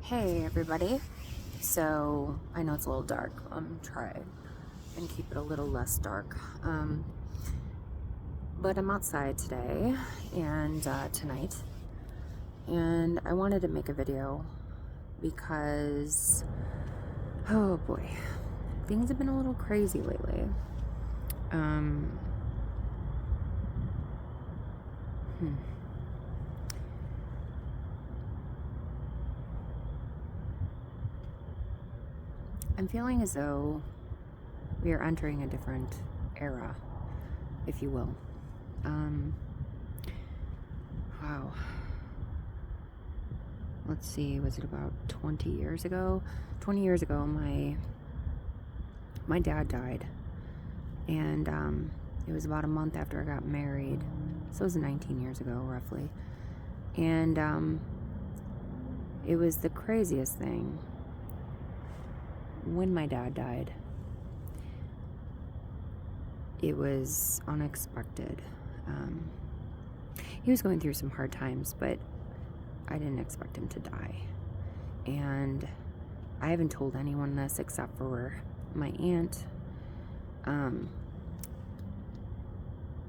Hey everybody. So I know it's a little dark. I'm trying and keep it a little less dark. But I'm outside today and tonight, and I wanted to make a video because, oh boy, things have been a little crazy lately. Um, hmm. I'm feeling as though we are entering a different era, if you will. Wow. Let's see, was it about 20 years ago? 20 years ago, my dad died, and it was about a month after I got married, so it was 19 years ago, roughly. And it was the craziest thing. When my dad died, it was unexpected. He was going through some hard times, but I didn't expect him to die. And I haven't told anyone this except for my aunt,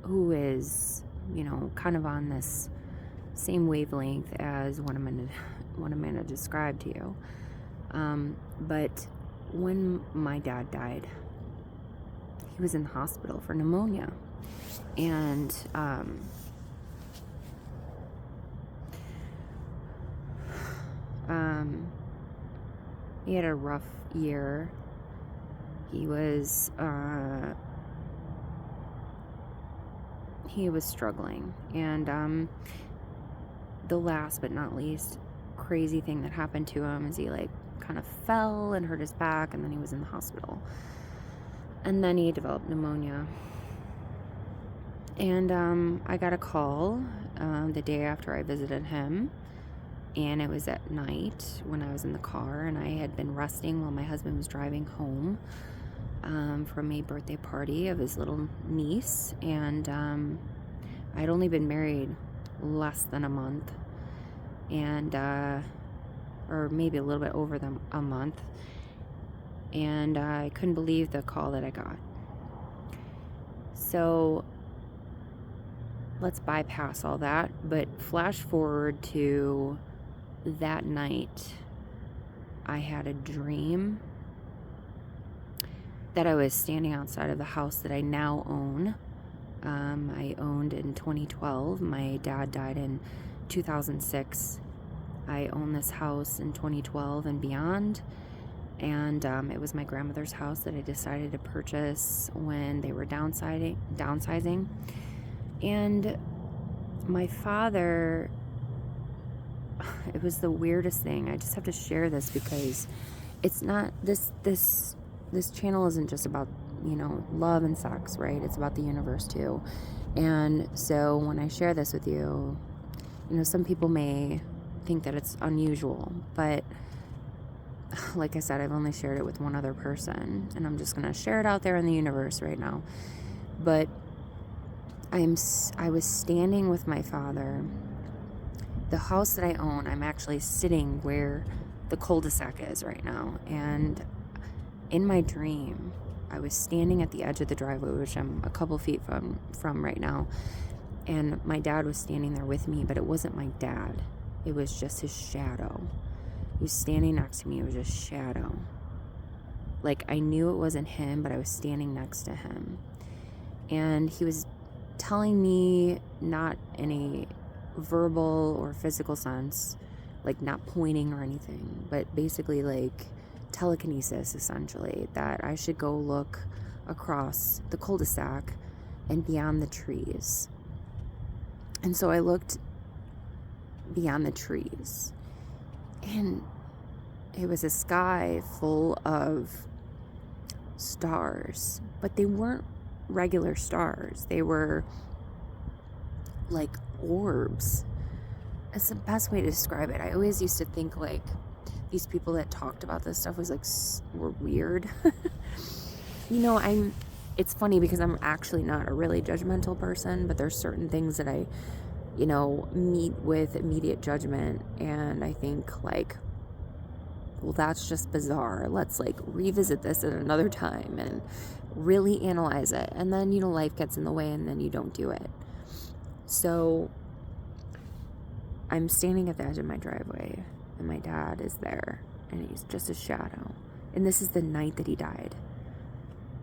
who is, kind of on this same wavelength as what I'm gonna describe to you. But when my dad died, he was in the hospital for pneumonia, and he had a rough year. He was struggling, and the last but not least crazy thing that happened to him is he kind of fell and hurt his back, and then he was in the hospital, and then he developed pneumonia. And I got a call the day after I visited him, and it was at night when I was in the car, and I had been resting while my husband was driving home from a birthday party of his little niece. And I'd only been married less than a month, and or maybe a little bit over a month, and I couldn't believe the call that I got. So let's bypass all that, but flash forward to that night. I had a dream that I was standing outside of the house that I now own. I owned in 2012. My dad died in 2006. I own this house in 2012 and beyond, and it was my grandmother's house that I decided to purchase when they were downsizing. And my father, it was the weirdest thing. I just have to share this because it's not, this channel isn't just about, love and sex, right? It's about the universe too. And so when I share this with you, some people may think that it's unusual, but like I said, I've only shared it with one other person, and I'm just going to share it out there in the universe right now. But I was standing with my father. The house that I own, I'm actually sitting where the cul-de-sac is right now. And in my dream, I was standing at the edge of the driveway, which I'm a couple feet from right now. And my dad was standing there with me, but it wasn't my dad. It was just his shadow. He was standing next to me. It was just shadow. I knew it wasn't him, but I was standing next to him. And he was telling me, not in a verbal or physical sense, not pointing or anything, but basically telekinesis, essentially, that I should go look across the cul-de-sac and beyond the trees. And so I looked beyond the trees, and it was a sky full of stars, but they weren't regular stars. They were like orbs. That's the best way to describe it. I always used to think these people that talked about this stuff was were weird. It's funny because I'm actually not a really judgmental person, but there's certain things that I, meet with immediate judgment, and I think well, that's just bizarre. Let's like revisit this at another time and really analyze it. And then, life gets in the way and then you don't do it. So I'm standing at the edge of my driveway and my dad is there and he's just a shadow. And this is the night that he died.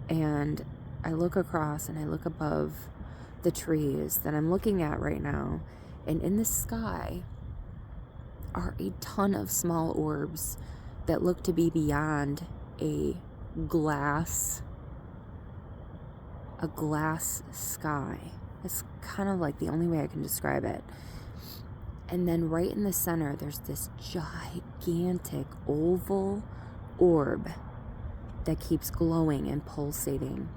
And I look across and I look above the trees that I'm looking at right now. And in the sky are a ton of small orbs that look to be beyond a glass sky. It's kind of like the only way I can describe it. And then right in the center, there's this gigantic oval orb that keeps glowing and pulsating.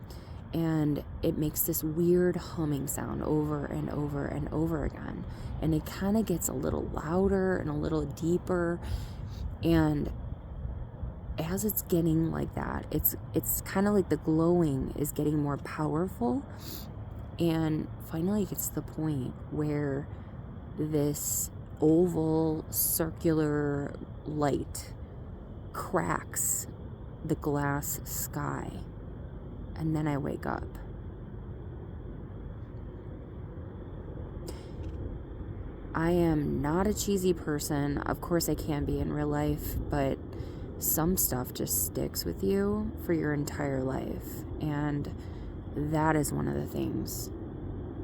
And it makes this weird humming sound over and over and over again. And it kind of gets a little louder and a little deeper. And as it's getting like that, it's kind of like the glowing is getting more powerful. And finally it gets to the point where this oval circular light cracks the glass sky. And then I wake up. I am not a cheesy person. Of course I can be in real life, but some stuff just sticks with you for your entire life. And that is one of the things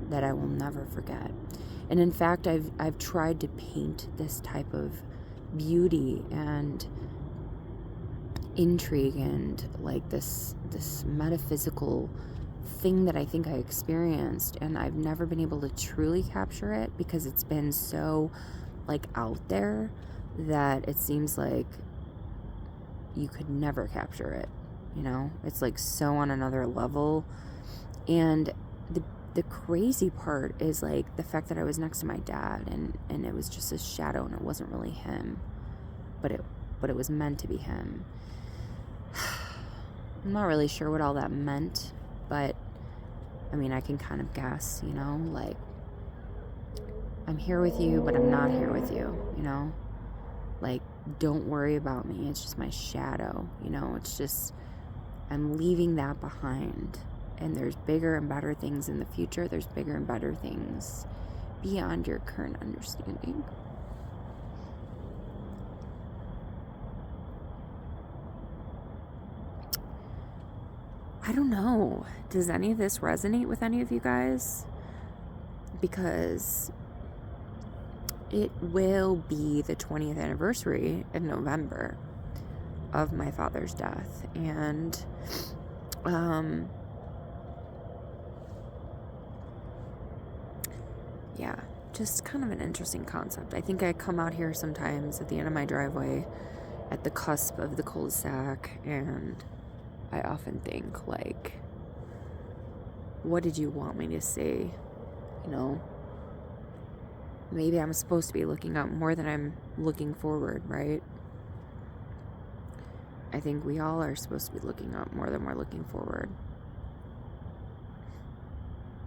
that I will never forget. And in fact, I've tried to paint this type of beauty and intrigue and like this metaphysical thing that I think I experienced, and I've never been able to truly capture it because it's been so like out there that it seems like you could never capture it. It's like so on another level. And the crazy part is like the fact that I was next to my dad and it was just a shadow and it wasn't really him, but it was meant to be him. I'm not really sure what all that meant, but I mean, I can kind of guess, like I'm here with you, but I'm not here with you, like don't worry about me. It's just my shadow, it's just, I'm leaving that behind. And there's bigger and better things in the future. There's bigger and better things beyond your current understanding. I don't know. Does any of this resonate with any of you guys? Because it will be the 20th anniversary in November of my father's death. And, yeah, just kind of an interesting concept. I think I come out here sometimes at the end of my driveway at the cusp of the cul-de-sac, and I often think, like, what did you want me to say? Maybe I'm supposed to be looking up more than I'm looking forward, right? I think we all are supposed to be looking up more than we're looking forward.